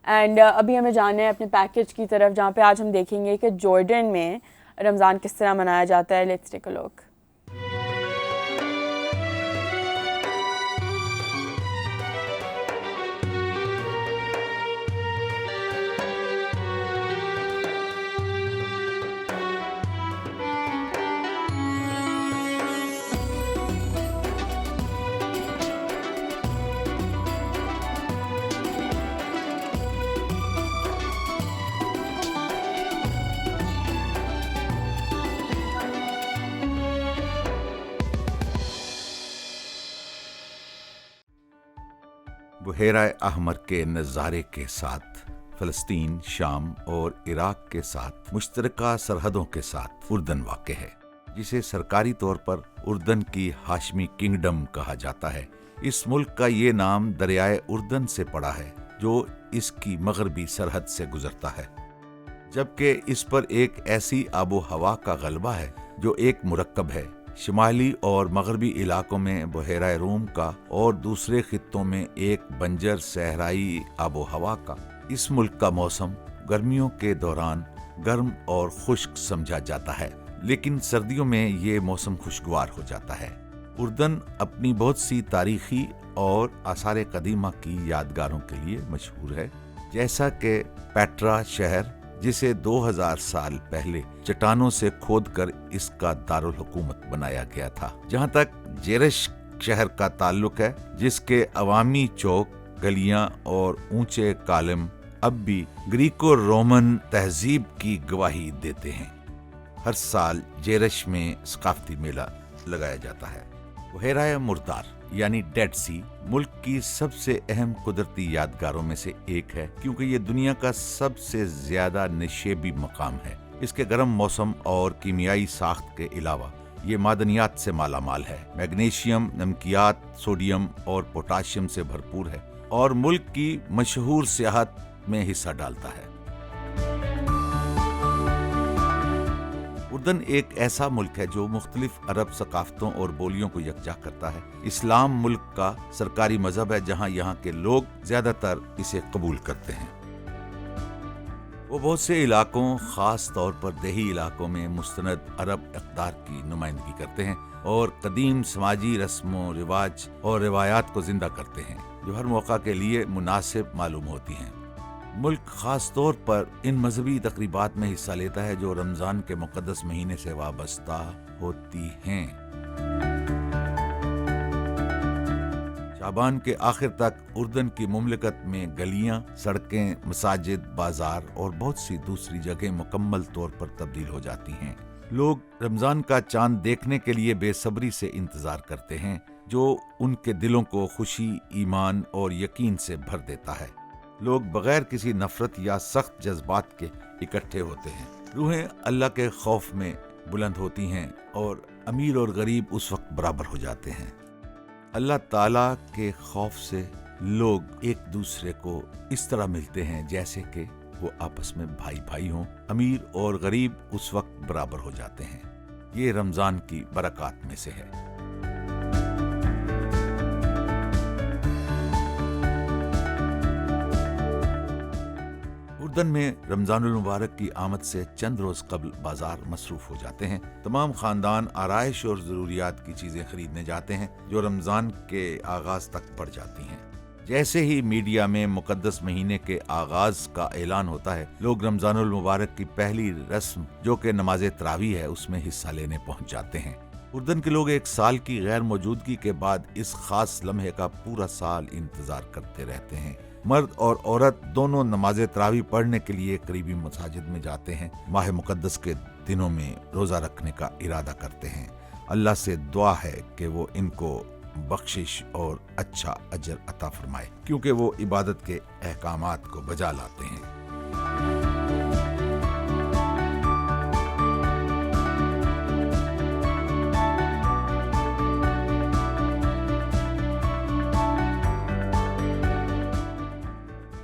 And ابھی ہمیں جانا ہے اپنے پیکج کی طرف، جہاں پہ آج ہم دیکھیں گے کہ جارڈن میں رمضان کس طرح منایا جاتا ہے. لیٹس ٹیک اے لک. بحیرہ احمر کے نظارے کے ساتھ، فلسطین، شام اور عراق کے ساتھ مشترکہ سرحدوں کے ساتھ اردن واقع ہے، جسے سرکاری طور پر اردن کی ہاشمی کنگڈم کہا جاتا ہے. اس ملک کا یہ نام دریائے اردن سے پڑا ہے، جو اس کی مغربی سرحد سے گزرتا ہے، جبکہ اس پر ایک ایسی آب و ہوا کا غلبہ ہے جو ایک مرکب ہے. شمالی اور مغربی علاقوں میں بحیرہ روم کا اور دوسرے خطوں میں ایک بنجر صحرائی آب و ہوا کا. اس ملک کا موسم گرمیوں کے دوران گرم اور خشک سمجھا جاتا ہے، لیکن سردیوں میں یہ موسم خوشگوار ہو جاتا ہے. اردن اپنی بہت سی تاریخی اور آثار قدیمہ کی یادگاروں کے لیے مشہور ہے، جیسا کہ پیٹرا شہر، جسے 2000 سال پہلے چٹانوں سے کھود کر اس کا دارالحکومت بنایا گیا تھا. جہاں تک جیرش شہر کا تعلق ہے، جس کے عوامی چوک، گلیاں اور اونچے کالم اب بھی گریکو رومن تہذیب کی گواہی دیتے ہیں. ہر سال جیرش میں ثقافتی میلہ لگایا جاتا ہے. بحیرہ مردار یعنی ڈیڈ سی ملک کی سب سے اہم قدرتی یادگاروں میں سے ایک ہے، کیونکہ یہ دنیا کا سب سے زیادہ نشیبی مقام ہے. اس کے گرم موسم اور کیمیائی ساخت کے علاوہ یہ معدنیات سے مالا مال ہے. میگنیشیم، نمکیات، سوڈیم اور پوٹاشیم سے بھرپور ہے اور ملک کی مشہور سیاحت میں حصہ ڈالتا ہے. اردن ایک ایسا ملک ہے جو مختلف عرب ثقافتوں اور بولیوں کو یکجا کرتا ہے. اسلام ملک کا سرکاری مذہب ہے، جہاں یہاں کے لوگ زیادہ تر اسے قبول کرتے ہیں. وہ بہت سے علاقوں، خاص طور پر دیہی علاقوں میں مستند عرب اقدار کی نمائندگی کرتے ہیں اور قدیم سماجی رسم و رواج اور روایات کو زندہ کرتے ہیں، جو ہر موقع کے لیے مناسب معلوم ہوتی ہیں. ملک خاص طور پر ان مذہبی تقریبات میں حصہ لیتا ہے جو رمضان کے مقدس مہینے سے وابستہ ہوتی ہیں. شعبان کے آخر تک اردن کی مملکت میں گلیاں، سڑکیں، مساجد، بازار اور بہت سی دوسری جگہیں مکمل طور پر تبدیل ہو جاتی ہیں. لوگ رمضان کا چاند دیکھنے کے لیے بے صبری سے انتظار کرتے ہیں، جو ان کے دلوں کو خوشی، ایمان اور یقین سے بھر دیتا ہے. لوگ بغیر کسی نفرت یا سخت جذبات کے اکٹھے ہوتے ہیں. روحیں اللہ کے خوف میں بلند ہوتی ہیں اور امیر اور غریب اس وقت برابر ہو جاتے ہیں. اللہ تعالیٰ کے خوف سے لوگ ایک دوسرے کو اس طرح ملتے ہیں جیسے کہ وہ آپس میں بھائی بھائی ہوں. امیر اور غریب اس وقت برابر ہو جاتے ہیں. یہ رمضان کی برکات میں سے ہے. اردن میں رمضان المبارک کی آمد سے چند روز قبل بازار مصروف ہو جاتے ہیں. تمام خاندان آرائش اور ضروریات کی چیزیں خریدنے جاتے ہیں جو رمضان کے آغاز تک پڑ جاتی ہیں. جیسے ہی میڈیا میں مقدس مہینے کے آغاز کا اعلان ہوتا ہے، لوگ رمضان المبارک کی پہلی رسم جو کہ نماز تراویح ہے اس میں حصہ لینے پہنچ جاتے ہیں. اردن کے لوگ ایک سال کی غیر موجودگی کے بعد اس خاص لمحے کا پورا سال انتظار کرتے رہتے ہیں. مرد اور عورت دونوں نماز تراویح پڑھنے کے لیے قریبی مساجد میں جاتے ہیں. ماہ مقدس کے دنوں میں روزہ رکھنے کا ارادہ کرتے ہیں. اللہ سے دعا ہے کہ وہ ان کو بخشش اور اچھا اجر عطا فرمائے، کیونکہ وہ عبادت کے احکامات کو بجا لاتے ہیں.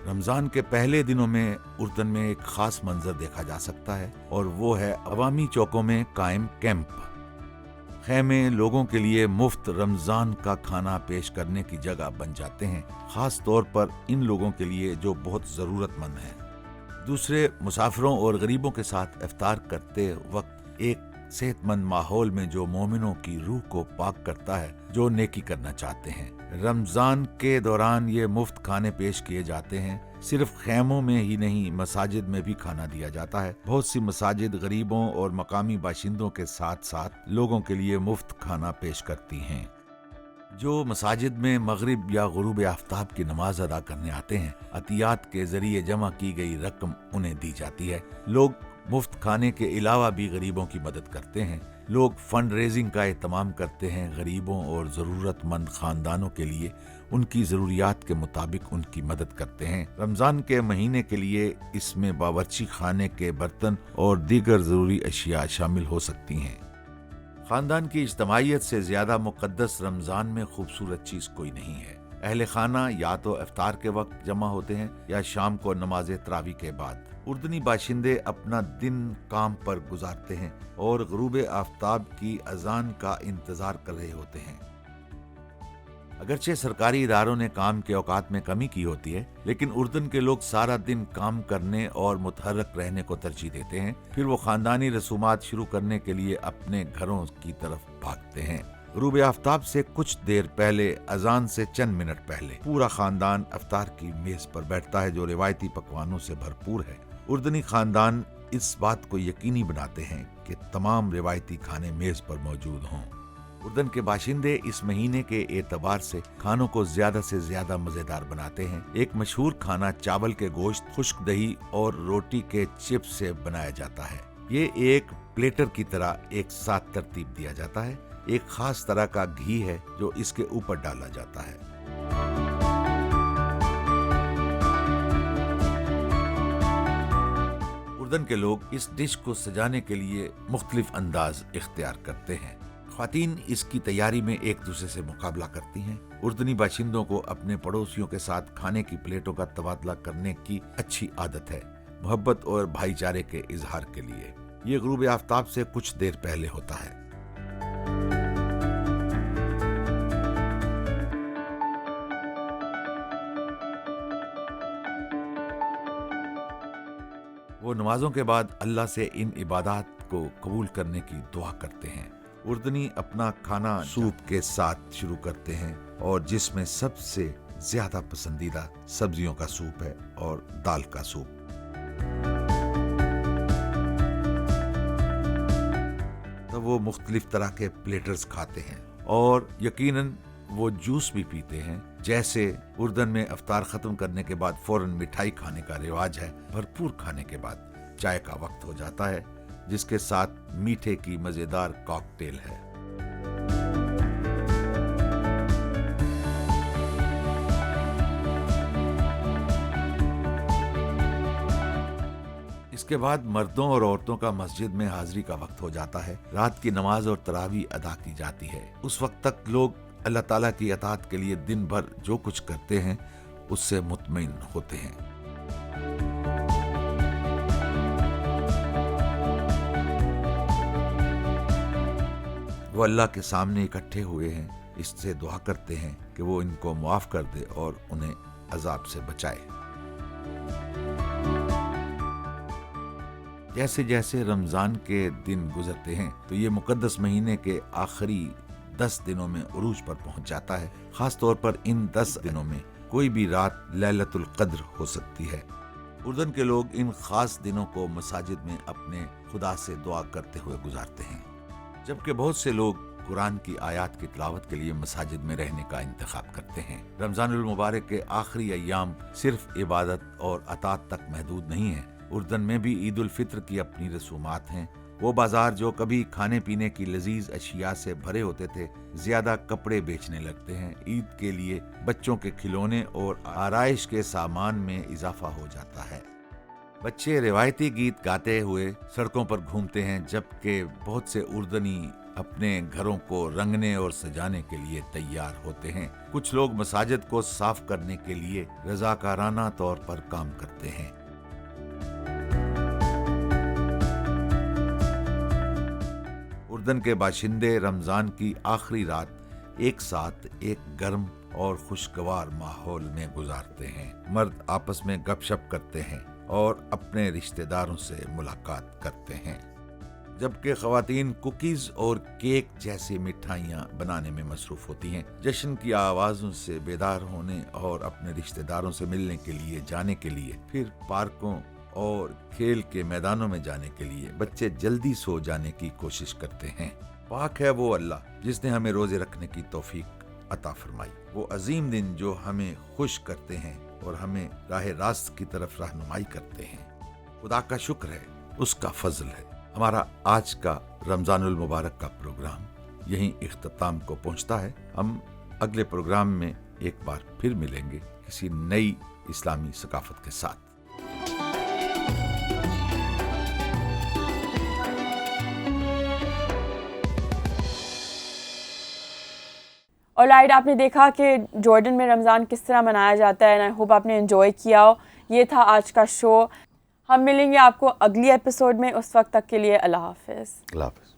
رمضان کے پہلے دنوں میں اردن میں ایک خاص منظر دیکھا جا سکتا ہے، اور وہ ہے عوامی چوکوں میں قائم کیمپ. خیمے لوگوں کے لیے مفت رمضان کا کھانا پیش کرنے کی جگہ بن جاتے ہیں، خاص طور پر ان لوگوں کے لیے جو بہت ضرورت مند ہیں۔ دوسرے مسافروں اور غریبوں کے ساتھ افطار کرتے وقت ایک صحت مند ماحول میں جو مومنوں کی روح کو پاک کرتا ہے، جو نیکی کرنا چاہتے ہیں۔ رمضان کے دوران یہ مفت کھانے پیش کیے جاتے ہیں۔ صرف خیموں میں ہی نہیں، مساجد میں بھی کھانا دیا جاتا ہے۔ بہت سی مساجد غریبوں اور مقامی باشندوں کے ساتھ ساتھ لوگوں کے لیے مفت کھانا پیش کرتی ہیں۔ جو مساجد میں مغرب یا غروب آفتاب کی نماز ادا کرنے آتے ہیں، عطیات کے ذریعے جمع کی گئی رقم انہیں دی جاتی ہے۔ لوگ مفت کھانے کے علاوہ بھی غریبوں کی مدد کرتے ہیں۔ لوگ فنڈ ریزنگ کا اہتمام کرتے ہیں، غریبوں اور ضرورت مند خاندانوں کے لیے ان کی ضروریات کے مطابق ان کی مدد کرتے ہیں۔ رمضان کے مہینے کے لیے اس میں باورچی خانے کے برتن اور دیگر ضروری اشیاء شامل ہو سکتی ہیں۔ خاندان کی اجتماعیت سے زیادہ مقدس رمضان میں خوبصورت چیز کوئی نہیں ہے۔ اہل خانہ یا تو افطار کے وقت جمع ہوتے ہیں یا شام کو نماز تراویح کے بعد۔ اردنی باشندے اپنا دن کام پر گزارتے ہیں اور غروب آفتاب کی اذان کا انتظار کر رہے ہوتے ہیں۔ اگرچہ سرکاری اداروں نے کام کے اوقات میں کمی کی ہوتی ہے، لیکن اردن کے لوگ سارا دن کام کرنے اور متحرک رہنے کو ترجیح دیتے ہیں۔ پھر وہ خاندانی رسومات شروع کرنے کے لیے اپنے گھروں کی طرف بھاگتے ہیں۔ غروب آفتاب سے کچھ دیر پہلے، اذان سے چند منٹ پہلے، پورا خاندان افطار کی میز پر بیٹھتا ہے جو روایتی پکوانوں سے بھرپور ہے۔ اردنی خاندان اس بات کو یقینی بناتے ہیں کہ تمام روایتی کھانے میز پر موجود ہوں۔ اردن کے باشندے اس مہینے کے اعتبار سے کھانوں کو زیادہ سے زیادہ مزیدار بناتے ہیں۔ ایک مشہور کھانا چاول کے گوشت، خشک دہی اور روٹی کے چپس سے بنایا جاتا ہے۔ یہ ایک پلیٹر کی طرح ایک ساتھ ترتیب دیا جاتا ہے۔ ایک خاص طرح کا گھی ہے جو اس کے اوپر ڈالا جاتا ہے۔ اردن کے لوگ اس ڈش کو سجانے کے لیے مختلف انداز اختیار کرتے ہیں۔ خواتین اس کی تیاری میں ایک دوسرے سے مقابلہ کرتی ہیں۔ اردنی باشندوں کو اپنے پڑوسیوں کے ساتھ کھانے کی پلیٹوں کا تبادلہ کرنے کی اچھی عادت ہے، محبت اور بھائی چارے کے اظہار کے لیے۔ یہ غروب آفتاب سے کچھ دیر پہلے ہوتا ہے۔ وہ نمازوں کے بعد اللہ سے ان عبادات کو قبول کرنے کی دعا کرتے ہیں۔ اردنی اپنا کھانا سوپ کے ساتھ شروع کرتے ہیں، اور جس میں سب سے زیادہ پسندیدہ سبزیوں کا سوپ ہے اور دال کا سوپ۔ تو وہ مختلف طرح کے پلیٹرز کھاتے ہیں، اور یقیناً وہ جوس بھی پیتے ہیں۔ جیسے اردن میں افطار ختم کرنے کے بعد فوراً مٹھائی کھانے کا رواج ہے، بھرپور کھانے کے بعد چائے کا وقت ہو جاتا ہے، جس کے ساتھ میٹھے کی مزیدار کاکٹیل ہے۔ اس کے بعد مردوں اور عورتوں کا مسجد میں حاضری کا وقت ہو جاتا ہے۔ رات کی نماز اور تراویح ادا کی جاتی ہے۔ اس وقت تک لوگ اللہ تعالیٰ کی اطاعت کے لیے دن بھر جو کچھ کرتے ہیں اس سے مطمئن ہوتے ہیں۔ وہ اللہ کے سامنے اکٹھے ہوئے ہیں، اس سے دعا کرتے ہیں کہ وہ ان کو معاف کر دے اور انہیں عذاب سے بچائے۔ جیسے جیسے رمضان کے دن گزرتے ہیں تو یہ مقدس مہینے کے آخری 10 دنوں میں عروج پر پہنچ جاتا ہے۔ خاص طور پر ان 10 دنوں میں کوئی بھی رات لیلۃ القدر ہو سکتی ہے۔ اردن کے لوگ ان خاص دنوں کو مساجد میں اپنے خدا سے دعا کرتے ہوئے گزارتے ہیں، جبکہ بہت سے لوگ قرآن کی آیات کی تلاوت کے لیے مساجد میں رہنے کا انتخاب کرتے ہیں۔ رمضان المبارک کے آخری ایام صرف عبادت اور اطاعت تک محدود نہیں ہیں۔ اردن میں بھی عید الفطر کی اپنی رسومات ہیں۔ وہ بازار جو کبھی کھانے پینے کی لذیذ اشیاء سے بھرے ہوتے تھے، زیادہ کپڑے بیچنے لگتے ہیں۔ عید کے لیے بچوں کے کھلونے اور آرائش کے سامان میں اضافہ ہو جاتا ہے۔ بچے روایتی گیت گاتے ہوئے سڑکوں پر گھومتے ہیں، جبکہ بہت سے اردنی اپنے گھروں کو رنگنے اور سجانے کے لیے تیار ہوتے ہیں۔ کچھ لوگ مساجد کو صاف کرنے کے لیے رضاکارانہ طور پر کام کرتے ہیں۔ اردن کے باشندے رمضان کی آخری رات ایک ساتھ ایک گرم اور خوشگوار ماحول میں گزارتے ہیں. مرد آپس میں گپ شپ کرتے ہیں اور اپنے رشتہ داروں سے ملاقات کرتے ہیں، جبکہ خواتین کوکیز اور کیک جیسی مٹھائیاں بنانے میں مصروف ہوتی ہیں. جشن کی آوازوں سے بیدار ہونے اور اپنے رشتہ داروں سے ملنے کے لیے جانے کے لیے، پھر پارکوں اور کھیل کے میدانوں میں جانے کے لیے بچے جلدی سو جانے کی کوشش کرتے ہیں. پاک ہے وہ اللہ جس نے ہمیں روزے رکھنے کی توفیق عطا فرمائی. وہ عظیم دن جو ہمیں خوش کرتے ہیں اور ہمیں راہ راست کی طرف رہنمائی کرتے ہیں. خدا کا شکر ہے، اس کا فضل ہے. ہمارا آج کا رمضان المبارک کا پروگرام یہیں اختتام کو پہنچتا ہے. ہم اگلے پروگرام میں ایک بار پھر ملیں گے کسی نئی اسلامی ثقافت کے ساتھ. آلرائٹ، آپ نے دیکھا کہ جارڈن میں رمضان کس طرح منایا جاتا ہے. آئی ہوپ آپ نے انجوائے کیا ہو. یہ تھا آج کا شو. ہم ملیں گے آپ کو اگلی ایپیسوڈ میں. اس وقت تک کے لیے اللہ حافظ. اللہ حافظ.